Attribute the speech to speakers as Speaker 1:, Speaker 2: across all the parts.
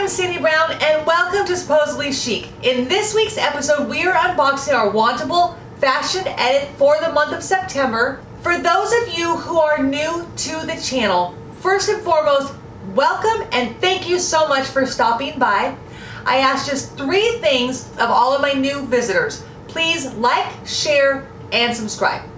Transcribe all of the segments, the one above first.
Speaker 1: I'm Cindy Brown and welcome to Supposedly Chic. In this week's episode, we are unboxing our Wantable fashion edit for the month of September. For those of you who are new to the channel, first and foremost, welcome and thank you so much for stopping by. I ask just 3 things of all of my new visitors. Please like, share, and subscribe.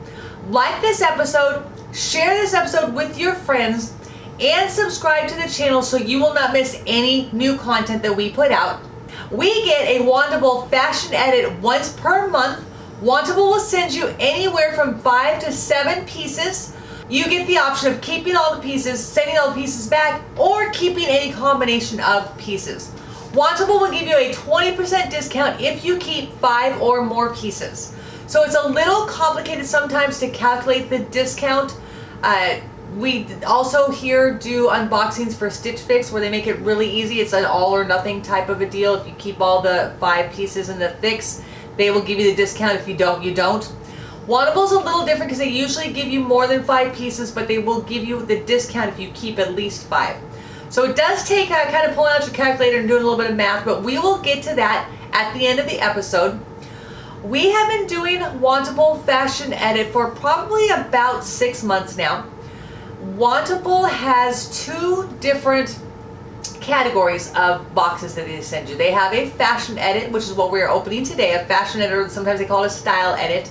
Speaker 1: Like this episode, share this episode with your friends, and subscribe to the channel so you will not miss any new content that we put out. We get a Wantable fashion edit once per month. Wantable will send you anywhere from 5 to 7 pieces. You get the option of keeping all the pieces, sending all the pieces back, or keeping any combination of pieces. Wantable will give you a 20% discount if you keep 5 or more pieces. So it's a little complicated sometimes to calculate the discount. We also here do unboxings for Stitch Fix where they make it really easy. It's an all or nothing type of a deal. If you keep all the 5 pieces in the fix, they will give you the discount. If you don't, you don't. Wantable's a little different because they usually give you more than 5 pieces, but they will give you the discount if you keep at least 5. So it does take kind of pulling out your calculator and doing a little bit of math, but we will get to that at the end of the episode. We have been doing Wantable fashion edit for probably about 6 months now. Wantable has 2 different categories of boxes that they send you. They have a fashion edit, which is what we're opening today, a fashion edit, or sometimes they call it a style edit.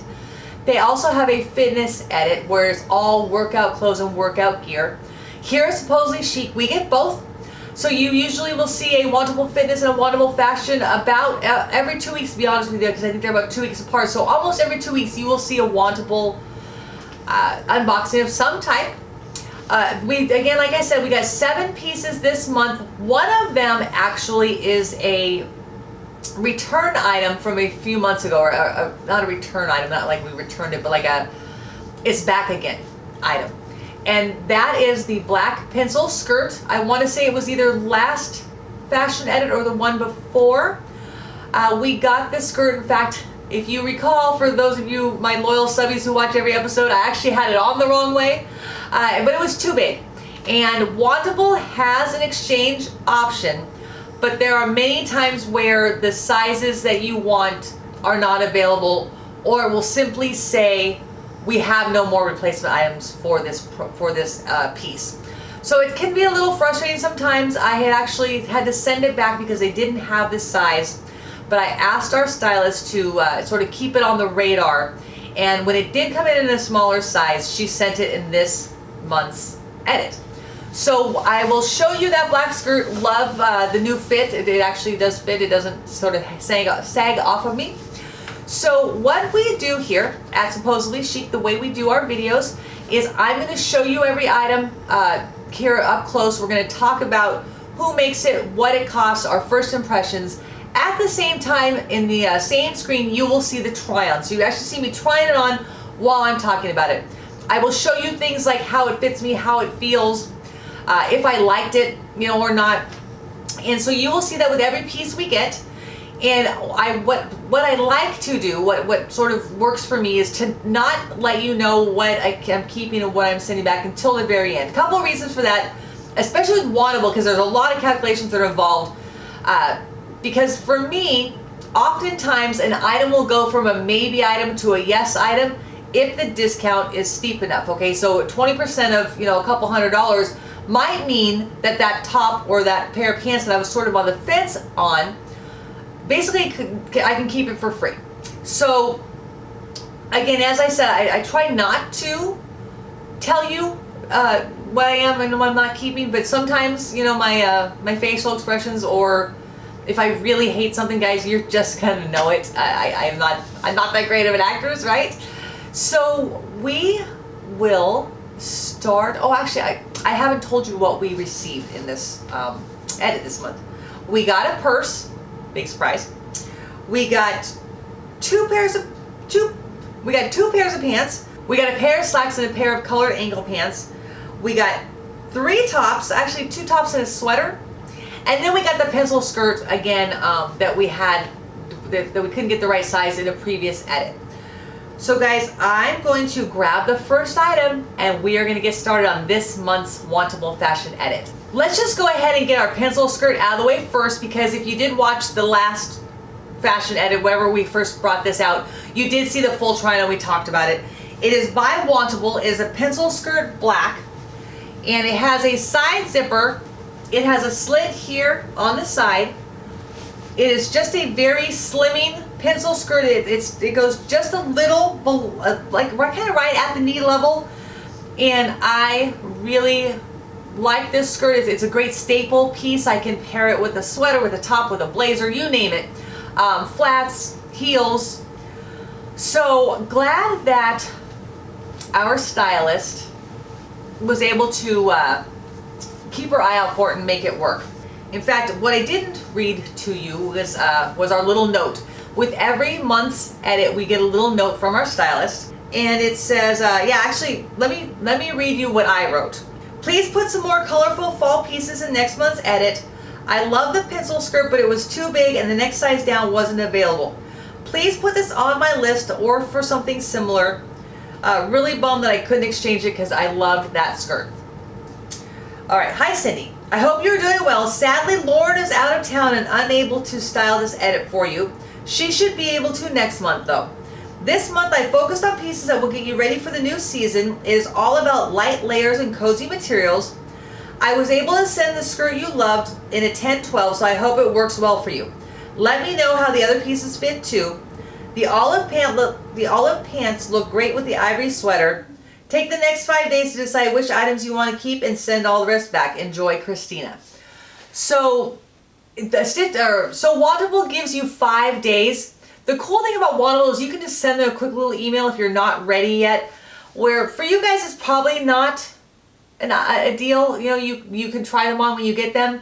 Speaker 1: They also have a fitness edit, where it's all workout clothes and workout gear. Here at Supposedly Chic, we get both. So you usually will see a Wantable fitness and a Wantable fashion about every 2 weeks, to be honest with you, because I think they're about 2 weeks apart. So almost every 2 weeks you will see a Wantable unboxing of some type. Again, like I said, we got 7 pieces this month. One of them actually is a return item from a few months ago, or not a return item, not like we returned it, but like it's back again item. And that is the black pencil skirt. I want to say it was either last fashion edit or the one before. We got this skirt. In fact, if you recall, for those of you, my loyal subbies who watch every episode, I actually had it on the wrong way. But it was too big. And Wantable has an exchange option, but there are many times where the sizes that you want are not available, or it will simply say, we have no more replacement items for this piece. So it can be a little frustrating sometimes. I had actually had to send it back because they didn't have this size, but I asked our stylist to sort of keep it on the radar. And when it did come in a smaller size, she sent it in this month's edit. So I will show you that black skirt. Love the new fit. It actually does fit. It doesn't sort of sag off of me. So what we do here at Supposedly Chic, the way we do our videos, is I'm going to show you every item here up close. We're going to talk about who makes it, what it costs, our first impressions. At the same time, in the same screen, you will see the try-on. So you actually see me trying it on while I'm talking about it. I will show you things like how it fits me, how it feels, if I liked it, you know, or not. And so you will see that with every piece we get. And what I like to do, what sort of works for me, is to not let you know what I'm keeping and what I'm sending back until the very end. A couple of reasons for that, especially with Wantable, because there's a lot of calculations that are involved. Because for me, oftentimes an item will go from a maybe item to a yes item if the discount is steep enough. Okay, so 20% of, you know, a couple $100 might mean that that top or that pair of pants that I was sort of on the fence on, basically I can keep it for free. So again, as I said, I try not to tell you what I am and what I'm not keeping, but sometimes, you know, my facial expressions, or if I really hate something, guys, you're just gonna know it. I'm not that great of an actress, right? So we will start. Oh, actually, I haven't told you what we received in this edit this month. We got a purse, big surprise. We got two pairs of pants. We got a pair of slacks and a pair of colored ankle pants. We got 3 tops, actually 2 tops and a sweater. And then we got the pencil skirt again that we had, that we couldn't get the right size in a previous edit. So guys, I'm going to grab the first item and we are going to get started on this month's Wantable fashion edit. Let's just go ahead and get our pencil skirt out of the way first, because if you did watch the last fashion edit, wherever we first brought this out, you did see the full TryOn and we talked about it. It is by Wantable. It is a pencil skirt black and it has a side zipper. It has a slit here on the side. It is just a very slimming pencil skirt. It goes just a little like kind of right at the knee level, and I really like this skirt. It's a great staple piece. I can pair it with a sweater, with a top, with a blazer, you name it. Flats, heels. So glad that our stylist was able to keep her eye out for it and make it work. In fact, what I didn't read to you was our little note. With every month's edit, we get a little note from our stylist, and it says, yeah, actually, let me read you what I wrote. Please put some more colorful fall pieces in next month's edit. I love the pencil skirt, but it was too big and the next size down wasn't available. Please put this on my list or for something similar. Really bummed that I couldn't exchange it because I loved that skirt. All right, hi Cindy. I hope you're doing well. Sadly, Lauren is out of town and unable to style this edit for you. She should be able to next month though. This month I focused on pieces that will get you ready for the new season. It is all about light layers and cozy materials. I was able to send the skirt you loved in a 10-12, so I hope it works well for you. Let me know how the other pieces fit too. The olive pants look great with the ivory sweater. Take the next 5 days to decide which items you want to keep and send all the rest back. Enjoy, Christina. So Wantable gives you 5 days. The cool thing about Wantable is you can just send them a quick little email if you're not ready yet. Where for you guys it's probably not a deal. You know, you can try them on when you get them.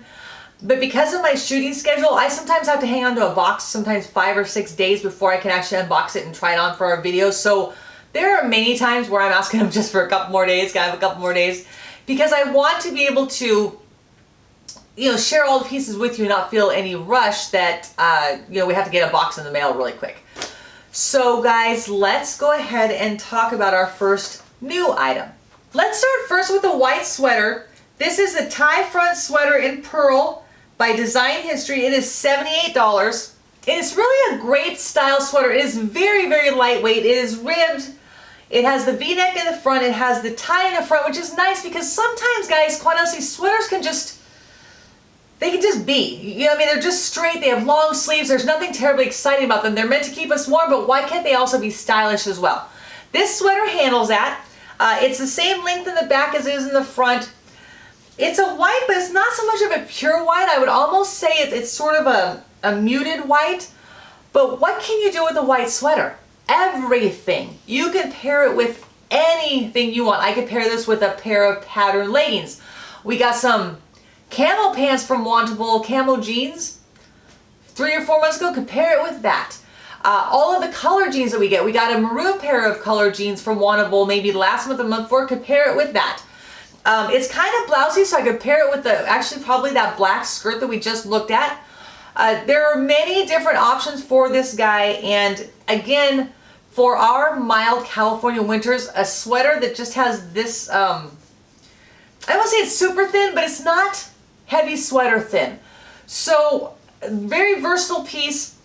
Speaker 1: But because of my shooting schedule, I sometimes have to hang on to a box, sometimes 5 or 6 days before I can actually unbox it and try it on for our videos. So there are many times where I'm asking them just for a couple more days, can I have a couple more days? Because I want to be able to, you know, share all the pieces with you and not feel any rush that, you know, we have to get a box in the mail really quick. So guys, let's go ahead and talk about our first new item. Let's start first with the white sweater. This is a tie front sweater in pearl by Design History. It is $78. And it's really a great style sweater. It is very, very lightweight. It is ribbed. It has the V-neck in the front. It has the tie in the front, which is nice because sometimes, guys, quite honestly, sweaters can just, they can just be. You know what I mean? They're just straight. They have long sleeves. There's nothing terribly exciting about them. They're meant to keep us warm, but why can't they also be stylish as well? This sweater handles that. It's the same length in the back as it is in the front. It's a white, but it's not so much of a pure white. I would almost say it's sort of a muted white. But what can you do with a white sweater? Everything. You can pair it with anything you want. I could pair this with a pair of patterned leggings. We got some camo pants from Wantable, camo jeans. 3 or 4 months ago, could pair it with that. All of the color jeans that we get. We got a maroon pair of color jeans from Wantable maybe last month or the month before. Could pair it with that. It's kind of blousey, so I could pair it with actually probably that black skirt that we just looked at. There are many different options for this guy, and again, for our mild California winters, a sweater that just has this, I won't say it's super thin, but it's not heavy sweater thin. So, very versatile piece.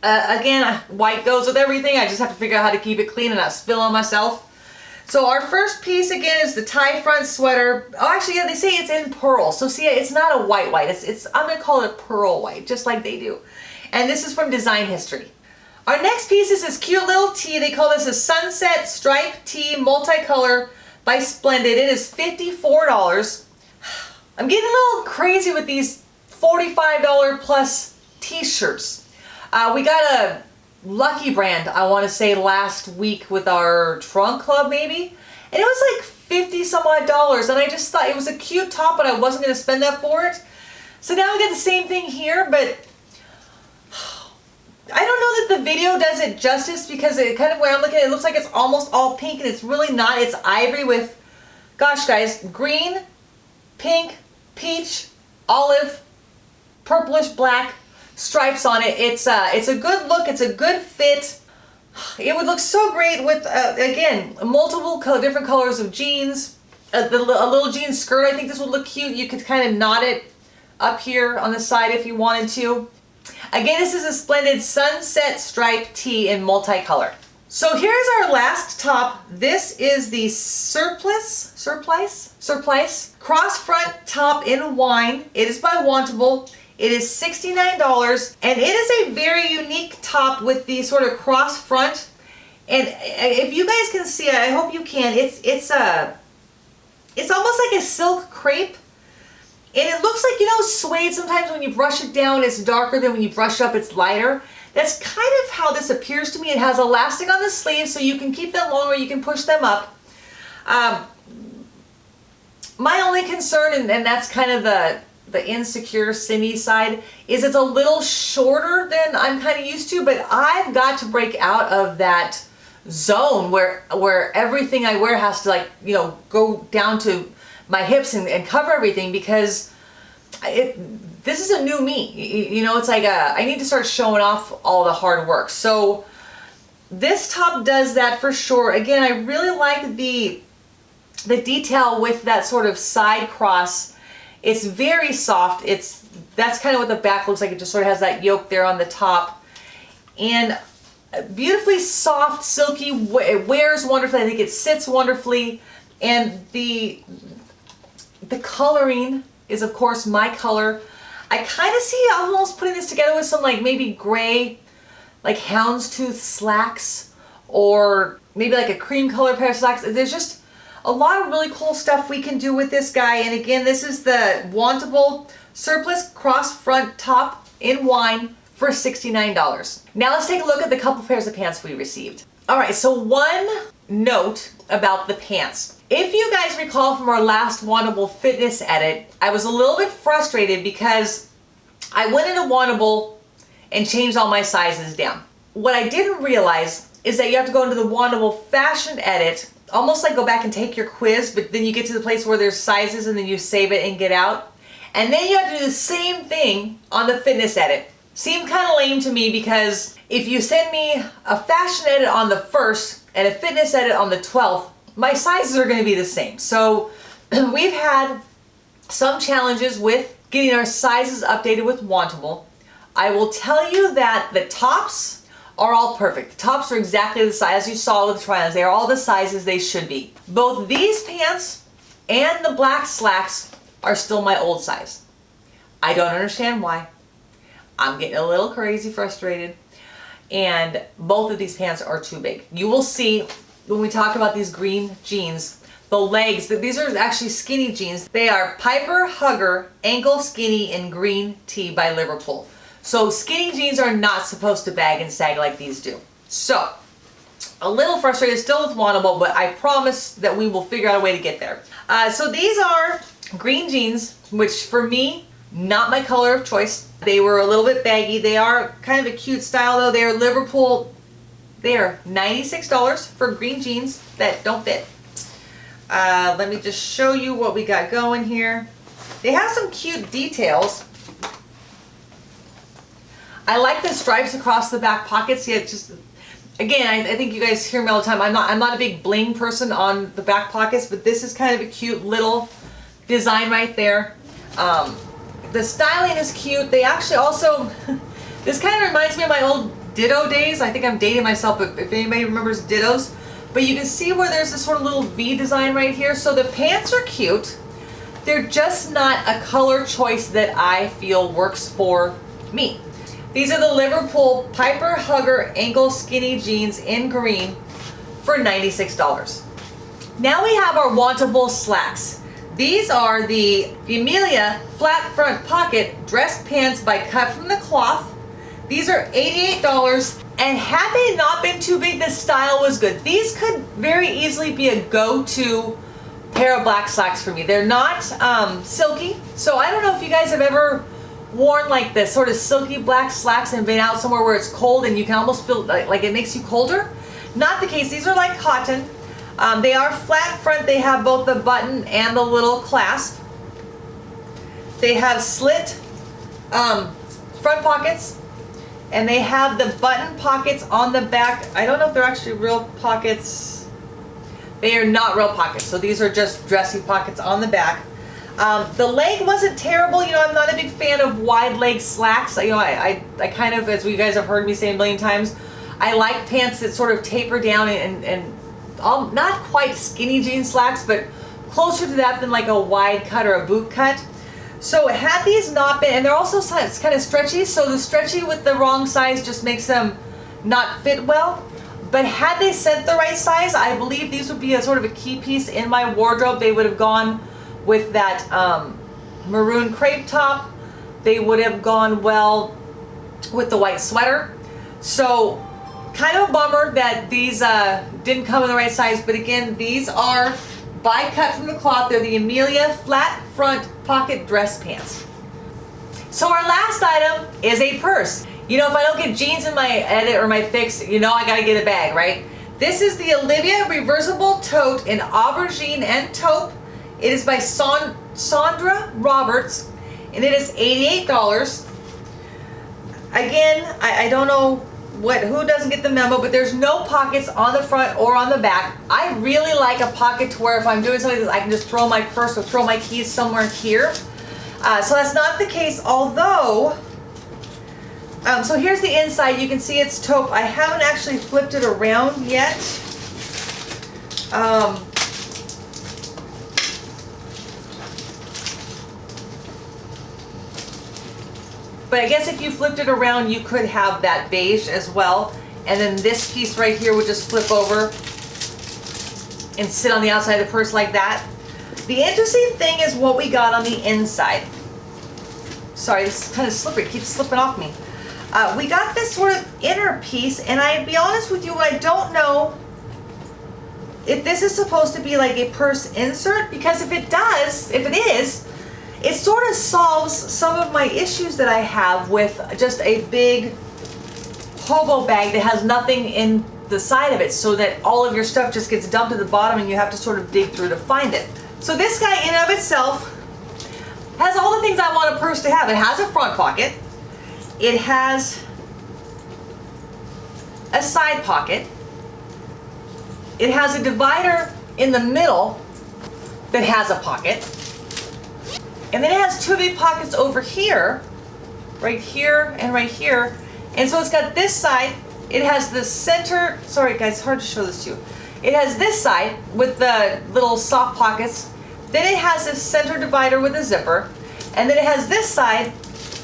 Speaker 1: Again, white goes with everything. I just have to figure out how to keep it clean and not spill on myself. So our first piece again is the tie front sweater. Oh, actually, yeah, they say it's in pearl. So see, it's not a white. I'm gonna call it pearl white, just like they do. And this is from Design History. Our next piece is this cute little tee. They call this a sunset stripe tee multicolor by Splendid. It is $54. I'm getting a little crazy with these $45 plus t-shirts. We got a Lucky brand, I want to say last week with our trunk club maybe, and it was like 50 some odd dollars, and I just thought it was a cute top, but I wasn't going to spend that for it. So now we got the same thing here, but I don't know that the video does it justice, because it kind of, when I'm looking at it, it looks like it's almost all pink, and it's really not. It's ivory with, gosh guys, green, pink, peach, olive, purplish black stripes on it. It's a good look, it's a good fit. It would look so great with, again, multiple different colors of jeans. A little jean skirt, I think this would look cute. You could kind of knot it up here on the side if you wanted to. Again, this is a Splendid Sunset Stripe Tee in multicolor. So here's our last top. This is the surplice cross front top in wine. It is by Wantable. It is $69, and it is a very unique top with the sort of cross front. And if you guys can see it, I hope you can. It's almost like a silk crepe. And it looks like, you know, suede. Sometimes when you brush it down, it's darker than when you brush it up, it's lighter. That's kind of how this appears to me. It has elastic on the sleeves, so you can keep them long or you can push them up. My only concern, and that's kind of the insecure Cindy side, is it's a little shorter than I'm kind of used to, but I've got to break out of that zone where everything I wear has to, like, you know, go down to my hips and cover everything, because this is a new me. You know, it's like I need to start showing off all the hard work. So this top does that for sure. Again, I really like the detail with that sort of side cross. It's very soft. That's kind of what the back looks like. It just sort of has that yoke there on the top. And beautifully soft, silky. It wears wonderfully. I think it sits wonderfully. And the coloring is, of course, my color. I kind of see almost putting this together with some, like, maybe gray, like houndstooth slacks, or maybe like a cream color pair of slacks. There's just a lot of really cool stuff we can do with this guy. And again, this is the Wantable Surplice Cross Front Top in wine for $69. Now let's take a look at the couple pairs of pants we received. All right, so one note about the pants. If you guys recall from our last Wantable fitness edit, I was a little bit frustrated because I went into Wantable and changed all my sizes down. What I didn't realize is that you have to go into the Wantable fashion edit, almost like go back and take your quiz, but then you get to the place where there's sizes and then you save it and get out. And then you have to do the same thing on the fitness edit. Seemed kind of lame to me, because if you send me a fashion edit on the 1st and a fitness edit on the 12th, my sizes are going to be the same. So we've had some challenges with getting our sizes updated with Wantable. I will tell you that the tops are all perfect. The tops are exactly the size you saw with the TryOns. They are all the sizes they should be. Both these pants and the black slacks are still my old size. I don't understand why. I'm getting a little crazy frustrated. And both of these pants are too big. You will see when we talk about these green jeans, the legs, these are actually skinny jeans. They are Piper Hugger Ankle Skinny in green tee by Liverpool. So skinny jeans are not supposed to bag and sag like these do. So a little frustrated still with Wantable, but I promise that we will figure out a way to get there. So these are green jeans, which for me, not my color of choice. They were a little bit baggy. They are kind of a cute style though. They are Liverpool. They are $96 for green jeans that don't fit. Let me just show you what we got going here. They have some cute details. I like the stripes across the back pockets. Yeah, just again, I think you guys hear me all the time. I'm not a big bling person on the back pockets, but this is kind of a cute little design right there. The styling is cute. They actually also, this kind of reminds me of my old Ditto days. I think I'm dating myself, but if anybody remembers Dittos. But you can see where there's this sort of little V design right here. So the pants are cute. They're just not a color choice that I feel works for me. These are the Liverpool Piper Hugger Ankle Skinny Jeans in green for $96. Now we have our Wantable slacks. These are the Emilia Flat Front Pocket Dress Pants by Cut from the Kloth. These are $88, and had they not been too big, the style was good. These could very easily be a go-to pair of black slacks for me. They're not silky, so I don't know if you guys have ever worn like this sort of silky black slacks and been out somewhere where it's cold and you can almost feel like it makes you colder. Not the case. These are like cotton. They are flat front. They have both the button and the little clasp. They have slit front pockets, And they have the button pockets on the back. I don't know if they're actually real pockets. They are not real pockets. So these are just dressy pockets on the back. The leg wasn't terrible. You know, I'm not a big fan of wide leg slacks. You know, I kind of, as you guys have heard me say a million times, I like pants that sort of taper down and not quite skinny jean slacks, but closer to that than like a wide cut or a boot cut. So had these not been, and they're also kind of stretchy, so the stretchy with the wrong size just makes them not fit well. But had they sent the right size, I believe these would be a sort of a key piece in my wardrobe. They would have gone with that maroon crepe top. They would have gone well with the white sweater. So kind of a bummer that these didn't come in the right size, but again, these are by cut from the Kloth. They're the Amelia flat front pocket dress pants. So our last item is a purse. You know, if I don't get jeans in my edit or my fix, you know I gotta get a bag, right? This is the Olivia reversible tote in aubergine and taupe. It is by Sandra Roberts, and it is $88. Again, I don't know who doesn't get the memo, but there's no pockets on the front or on the back. I really like a pocket to where if I'm doing something, I can just throw my purse or throw my keys somewhere here. So that's not the case, although, so here's the inside. You can see it's taupe. I haven't actually flipped it around yet. But I guess if you flipped it around, you could have that beige as well. And then this piece right here would just flip over and sit on the outside of the purse like that. The interesting thing is what we got on the inside. Sorry, this is kind of slippery. It keeps slipping off me. We got this sort of inner piece, and I'll be honest with you, I don't know if this is supposed to be like a purse insert, because if it is, it sort of solves some of my issues that I have with just a big hobo bag that has nothing in the side of it, so that all of your stuff just gets dumped at the bottom and you have to sort of dig through to find it. So this guy in and of itself has all the things I want a purse to have. It has a front pocket. It has a side pocket. It has a divider in the middle that has a pocket. And then it has two big pockets over here, right here and right here. And so it's got this side, it has the center, sorry guys, it's hard to show this to you. It has this side with the little soft pockets. Then it has this center divider with a zipper. And then it has this side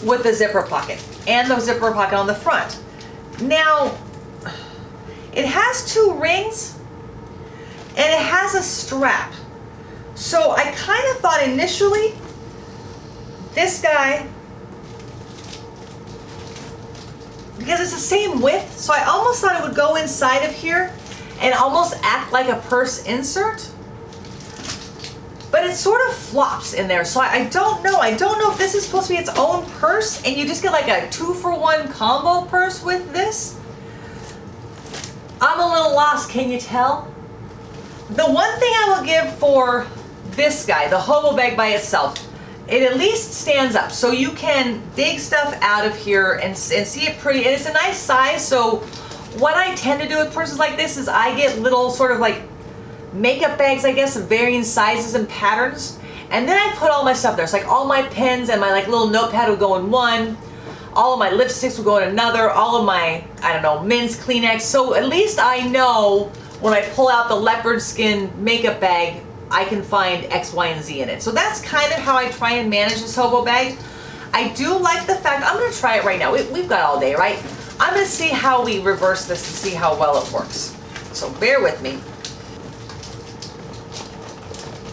Speaker 1: with the zipper pocket and the zipper pocket on the front. Now, it has two rings and it has a strap. So I kind of thought initially, this guy, because it's the same width, so I almost thought it would go inside of here and almost act like a purse insert. But it sort of flops in there, so I don't know. I don't know if this is supposed to be its own purse and you just get like a 2-for-1 combo purse with this. I'm a little lost, can you tell? The one thing I will give for this guy, the hobo bag by itself, it at least stands up, so you can dig stuff out of here and see it pretty, and it's a nice size. So what I tend to do with purses like this is I get little sort of like makeup bags, I guess, of varying sizes and patterns, and then I put all my stuff there. So like all my pens and my like little notepad would go in one, all of my lipsticks would go in another, all of my, I don't know, Mints, Kleenex. So at least I know when I pull out the leopard skin makeup bag, I can find X, Y, and Z in it. So that's kind of how I try and manage this hobo bag. I do like the fact, I'm gonna try it right now. We've got all day, right? I'm gonna see how we reverse this and see how well it works. So bear with me.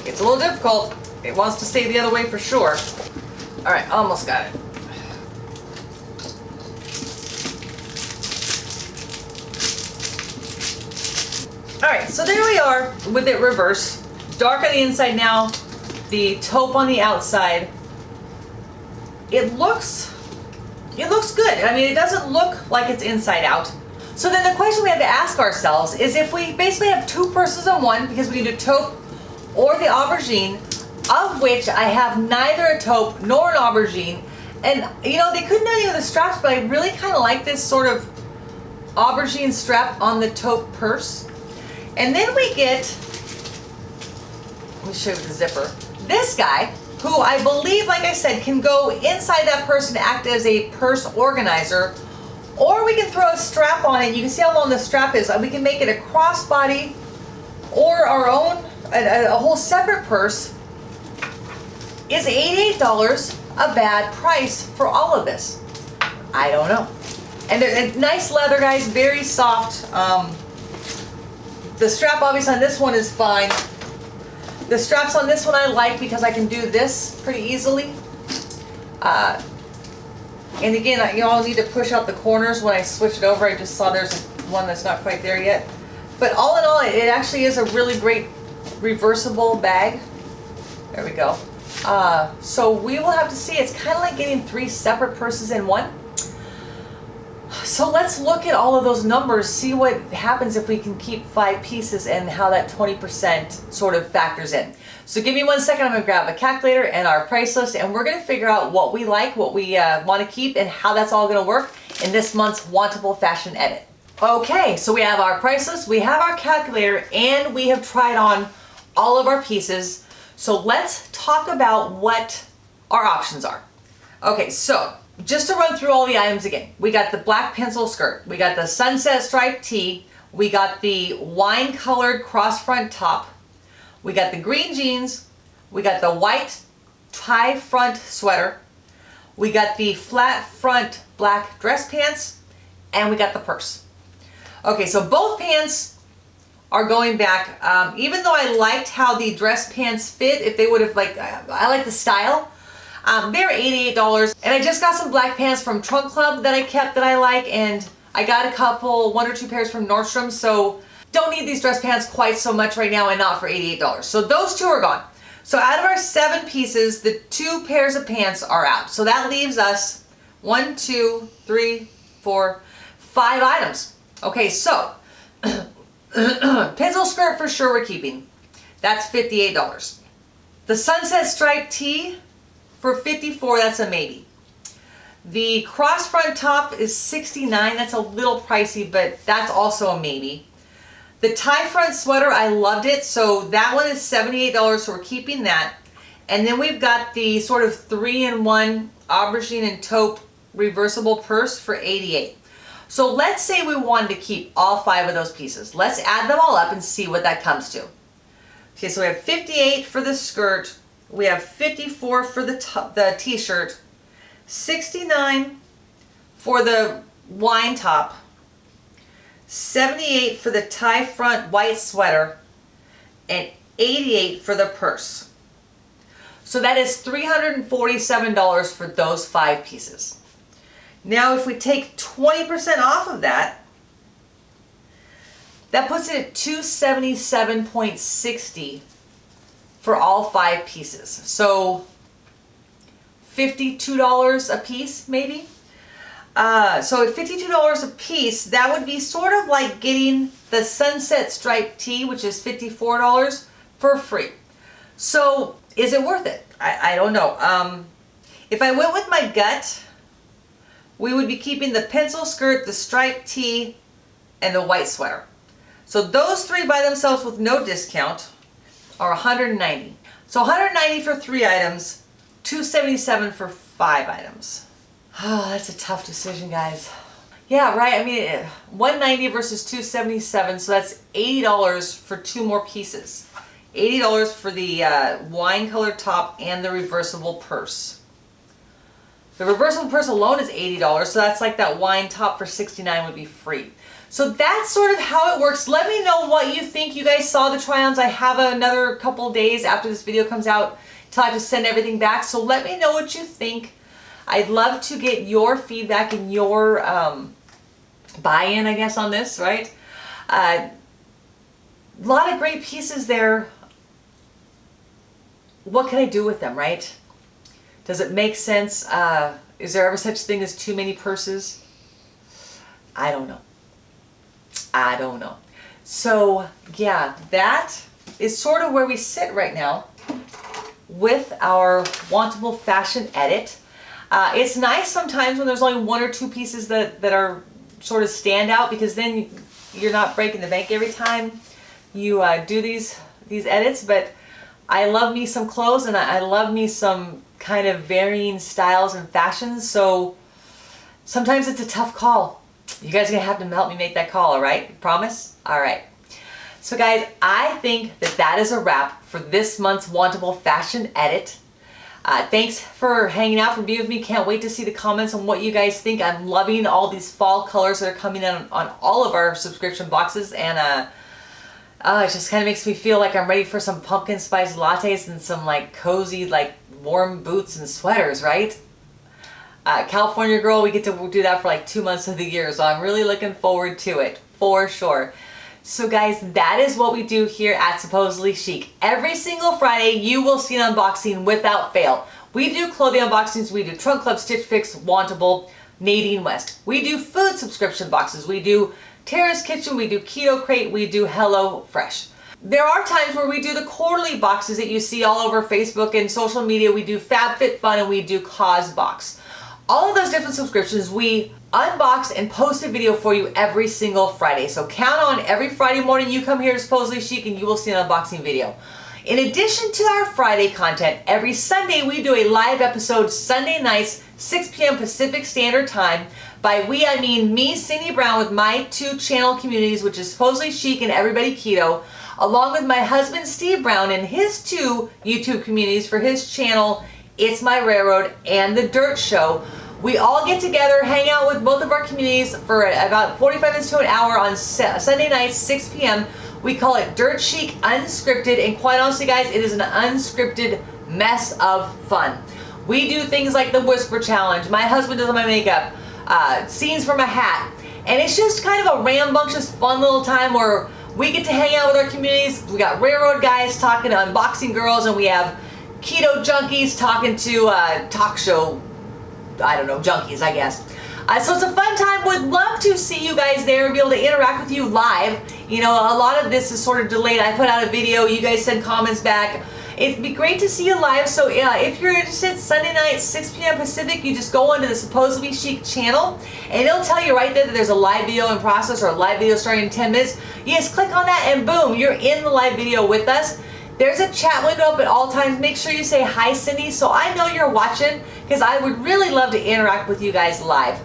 Speaker 1: It's a little difficult. It wants to stay the other way for sure. All right, almost got it. All right, so there we are with it reversed. Dark on the inside now, the taupe on the outside. It looks good. I mean, it doesn't look like it's inside out. So then the question we have to ask ourselves is if we basically have two purses in one, because we need a taupe or the aubergine, of which I have neither a taupe nor an aubergine, And you know, they couldn't do any of the straps, but I really kind of like this sort of aubergine strap on the taupe purse. And then we get, let me show you the zipper. This guy, who I believe, like I said, can go inside that purse and act as a purse organizer, or we can throw a strap on it. You can see how long the strap is. We can make it a crossbody or our own, a whole separate purse. Is $88 a bad price for all of this? I don't know. And they're nice leather, guys, very soft. The strap obviously on this one is fine. The straps on this one I like because I can do this pretty easily. And again, you all need to push out the corners when I switch it over. I just saw there's one that's not quite there yet. But all in all, it actually is a really great reversible bag. There we go. So we will have to see. It's kind of like getting 3 separate purses in one. So let's look at all of those numbers, see what happens if we can keep 5 pieces and how that 20% sort of factors in. So give me 1 second, I'm going to grab a calculator and our price list, and we're going to figure out what we like, what we want to keep, and how that's all going to work in this month's Wantable Fashion Edit. Okay, so we have our price list, we have our calculator, and we have tried on all of our pieces. So let's talk about what our options are. Okay, so just to run through all the items again, we got the black pencil skirt, we got the sunset striped tee, we got the wine colored cross front top, we got the green jeans, we got the white tie front sweater, we got the flat front black dress pants, and we got the purse. Okay, so both pants are going back. Even though I liked how the dress pants fit, if they would have I like the style. They're $88, and I just got some black pants from Trunk Club that I kept that I like, and I got a couple, 1 or 2 pairs from Nordstrom, so don't need these dress pants quite so much right now and not for $88. So those 2 are gone. So out of our 7 pieces, the 2 pairs of pants are out. So that leaves us 1, 2, 3, 4, 5 items. Okay, so pencil skirt for sure we're keeping. That's $58. The sunset striped tee for $54, that's a maybe. The cross front top is $69, that's a little pricey, but that's also a maybe. The tie front sweater, I loved it, so that one is $78, so we're keeping that. And then we've got the sort of 3-in-1 aubergine and taupe reversible purse for $88. So let's say we wanted to keep all 5 of those pieces. Let's add them all up and see what that comes to. Okay, so we have $58 for the skirt, we have $54 for the t-shirt, $69 for the wine top, $78 for the tie front white sweater, and $88 for the purse. So that is $347 for those 5 pieces. Now if we take 20% off of that, that puts it at $277.60 for all 5 pieces. So $52 a piece maybe. So at $52 a piece, that would be sort of like getting the sunset striped tee, which is $54 for free. So is it worth it? I don't know. If I went with my gut, we would be keeping the pencil skirt, the striped tee, and the white sweater. So those 3 by themselves with no discount are $190. So $190 for 3 items, $277 for 5 items. Oh, that's a tough decision, guys. Yeah, right. I mean, $190 versus $277, so that's $80 for 2 more pieces. $80 for the wine colored top and the reversible purse. The reversible purse alone is $80, so that's like that wine top for $69 would be free. So that's sort of how it works. Let me know what you think. You guys saw the try-ons. I have another couple days after this video comes out till I have to send everything back. So let me know what you think. I'd love to get your feedback and your buy-in, I guess, on this, right? A lot of great pieces there. What can I do with them, right? Does it make sense? Is there ever such thing as too many purses? I don't know. I don't know. So yeah, that is sort of where we sit right now with our Wantable Fashion Edit. It's nice sometimes when there's only one or two pieces that are sort of stand out, because then you're not breaking the bank every time you do these edits. But I love me some clothes, and I love me some kind of varying styles and fashions, so sometimes it's a tough call. You guys are gonna have to help me make that call, all right? Promise? All right. So guys, I think that is a wrap for this month's Wantable Fashion Edit. Thanks for hanging out, for being with me. Can't wait to see the comments on what you guys think. I'm loving all these fall colors that are coming in on all of our subscription boxes, and it just kind of makes me feel like I'm ready for some pumpkin spice lattes and some like cozy, like warm boots and sweaters, right? California girl, we get to do that for like 2 months of the year, so I'm really looking forward to it, for sure. So guys, that is what we do here at Supposedly Chic. Every single Friday, you will see an unboxing without fail. We do clothing unboxings, we do Trunk Club, Stitch Fix, Wantable, Nadine West. We do food subscription boxes, we do Tara's Kitchen, we do Keto Crate, we do Hello Fresh. There are times where we do the quarterly boxes that you see all over Facebook and social media. We do FabFitFun and we do Cause Box. All of those different subscriptions, we unbox and post a video for you every single Friday. So count on every Friday morning you come here to Supposedly Chic and you will see an unboxing video. In addition to our Friday content, every Sunday we do a live episode Sunday nights, 6 p.m. Pacific Standard Time. By we, I mean me, Cindy Brown, with my 2 channel communities, which is Supposedly Chic and Everybody Keto, along with my husband Steve Brown and his 2 YouTube communities for his channel, It's My Railroad and The Dirt Show. We all get together, hang out with both of our communities for about 45 minutes to an hour on Sunday nights, 6 p.m. We call it Dirt Chic Unscripted, and quite honestly guys, it is an unscripted mess of fun. We do things like the Whisper Challenge, my husband does my makeup, scenes from a hat, and it's just kind of a rambunctious fun little time where we get to hang out with our communities. We got railroad guys talking to unboxing girls, and we have keto junkies talking to talk show, I don't know, junkies, I guess. So it's a fun time. Would love to see you guys there and be able to interact with you live. You know, a lot of this is sort of delayed. I put out a video, you guys send comments back. It'd be great to see you live. So if you're interested, Sunday night, 6 p.m. Pacific, you just go onto the Supposedly Chic channel, and it'll tell you right there that there's a live video in process or a live video starting in 10 minutes. You just click on that and boom, you're in the live video with us. There's a chat window up at all times. Make sure you say hi, Cindy, so I know you're watching, because I would really love to interact with you guys live.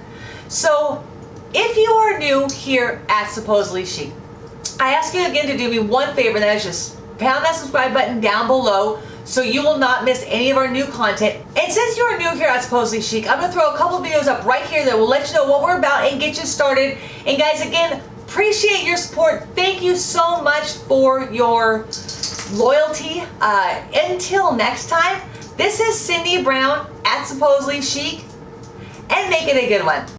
Speaker 1: So if you are new here at Supposedly Chic, I ask you again to do me one favor, and that is just pound that subscribe button down below so you will not miss any of our new content. And since you are new here at Supposedly Chic, I'm going to throw a couple videos up right here that will let you know what we're about and get you started. And guys, again, appreciate your support. Thank you so much for your loyalty. Until next time, this is Cindy Brown at Supposedly Chic, and make it a good one.